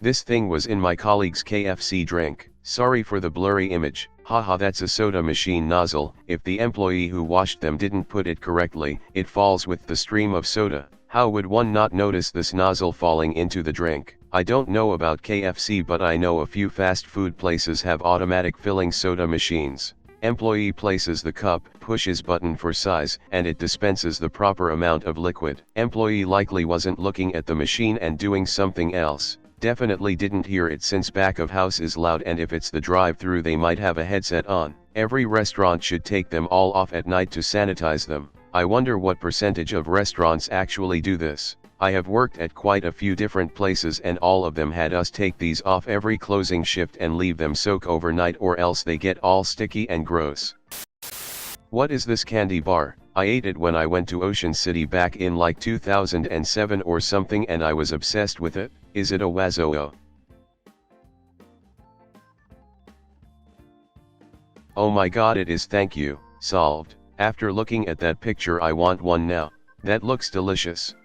This thing was in my colleague's KFC drink. Sorry for the blurry image. Haha, that's a soda machine nozzle. If the employee who washed them didn't put it correctly, it falls with the stream of soda. How would one not notice this nozzle falling into the drink? I don't know about KFC, but I know a few fast food places have automatic filling soda machines. Employee places the cup, pushes button for size, and it dispenses the proper amount of liquid. Employee likely wasn't looking at the machine and doing something else. Definitely didn't hear it since back of house is loud, and if it's the drive-through they might have a headset on. Every restaurant should take them all off at night to sanitize them. I wonder what percentage of restaurants actually do this. I have worked at quite a few different places and all of them had us take these off every closing shift and leave them soak overnight, or else they get all sticky and gross. What is this candy bar? I ate it when I went to Ocean City back in like 2007 or something and I was obsessed with it. Is it a Wazoo? Oh my god, it is. Thank you. Solved. After looking at that picture I want one now. That looks delicious.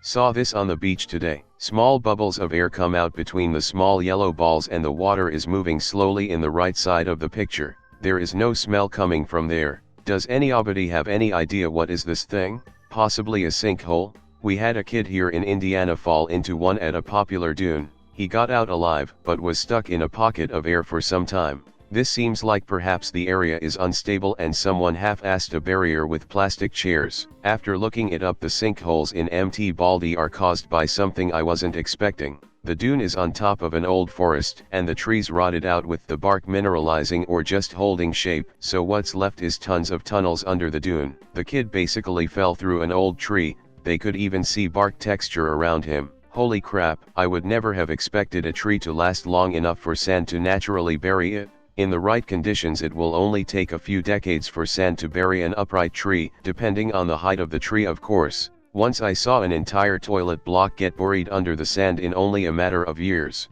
Saw this on the beach today. Small bubbles of air come out between the small yellow balls and the water is moving slowly in the right side of the picture. There is no smell coming from there. Does anybody have any idea what is this thing? Possibly a sinkhole? We had a kid here in Indiana fall into one at a popular dune. He got out alive, but was stuck in a pocket of air for some time. This seems like perhaps the area is unstable and someone half-assed a barrier with plastic chairs. After looking it up, the sinkholes in MT Baldy are caused by something I wasn't expecting. The dune is on top of an old forest, and the trees rotted out with the bark mineralizing or just holding shape, so what's left is tons of tunnels under the dune. The kid basically fell through an old tree. They could even see bark texture around him. Holy crap, I would never have expected a tree to last long enough for sand to naturally bury it. In the right conditions it will only take a few decades for sand to bury an upright tree, depending on the height of the tree of course. Once I saw an entire toilet block get buried under the sand in only a matter of years.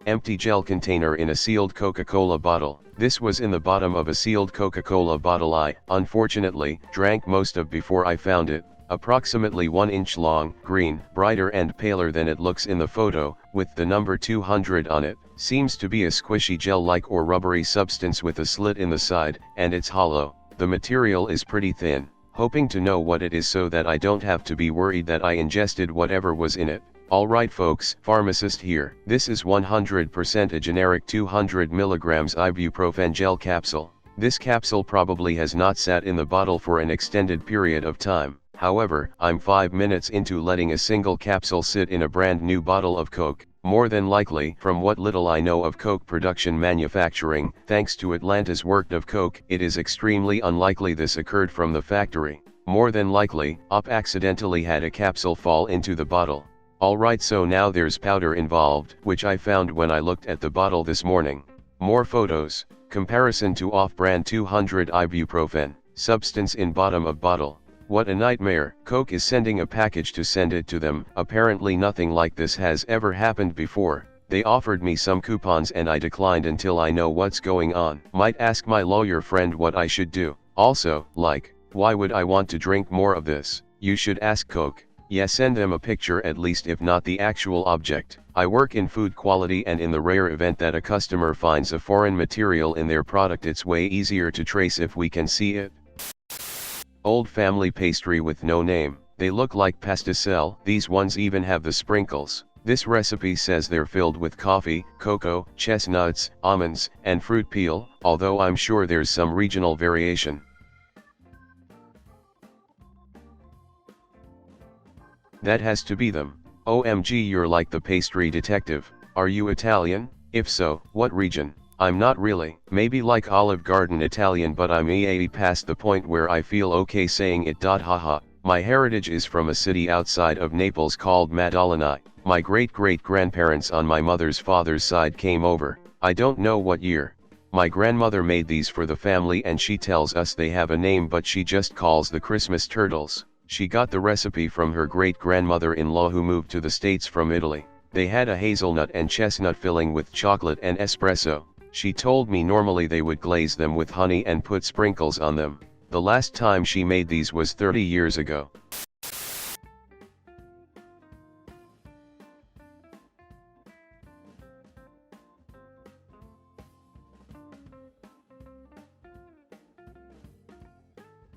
Empty gel container in a sealed Coca-Cola bottle. This was in the bottom of a sealed Coca-Cola bottle I, unfortunately, drank most of before I found it. Approximately 1 inch long, green, brighter and paler than it looks in the photo, with the number 200 on it. Seems to be a squishy gel-like or rubbery substance with a slit in the side, and it's hollow. The material is pretty thin. Hoping to know what it is so that I don't have to be worried that I ingested whatever was in it. Alright folks, pharmacist here. This is 100% a generic 200 mg ibuprofen gel capsule. This capsule probably has not sat in the bottle for an extended period of time. However, I'm 5 minutes into letting a single capsule sit in a brand new bottle of Coke. More than likely, from what little I know of Coke production manufacturing, thanks to Atlanta's work of Coke, it is extremely unlikely this occurred from the factory. More than likely, Op accidentally had a capsule fall into the bottle. Alright, so now there's powder involved, which I found when I looked at the bottle this morning. More photos. Comparison to off-brand 200 ibuprofen. Substance in bottom of bottle. What a nightmare. Coke is sending a package to send it to them. Apparently nothing like this has ever happened before. They offered me some coupons and I declined until I know what's going on. Might ask my lawyer friend what I should do. Also, like, why would I want to drink more of this? You should ask Coke. Yeah, send them a picture at least, if not the actual object. I work in food quality, and in the rare event that a customer finds a foreign material in their product, it's way easier to trace if we can see it. Old family pastry with no name. They look like pasticelle. These ones even have the sprinkles. This recipe says they're filled with coffee, cocoa, chestnuts, almonds, and fruit peel, although I'm sure there's some regional variation. That has to be them. OMG, you're like the pastry detective. Are you Italian? If so, what region? I'm not really. Maybe like Olive Garden Italian, but I'm past the point where I feel okay saying it. Haha. My heritage is from a city outside of Naples called Maddaloni. My great-great-grandparents on my mother's father's side came over. I don't know what year. My grandmother made these for the family and she tells us they have a name, but she just calls the Christmas turtles. She got the recipe from her great-grandmother-in-law who moved to the States from Italy. They had a hazelnut and chestnut filling with chocolate and espresso. She told me normally they would glaze them with honey and put sprinkles on them. The last time she made these was 30 years ago.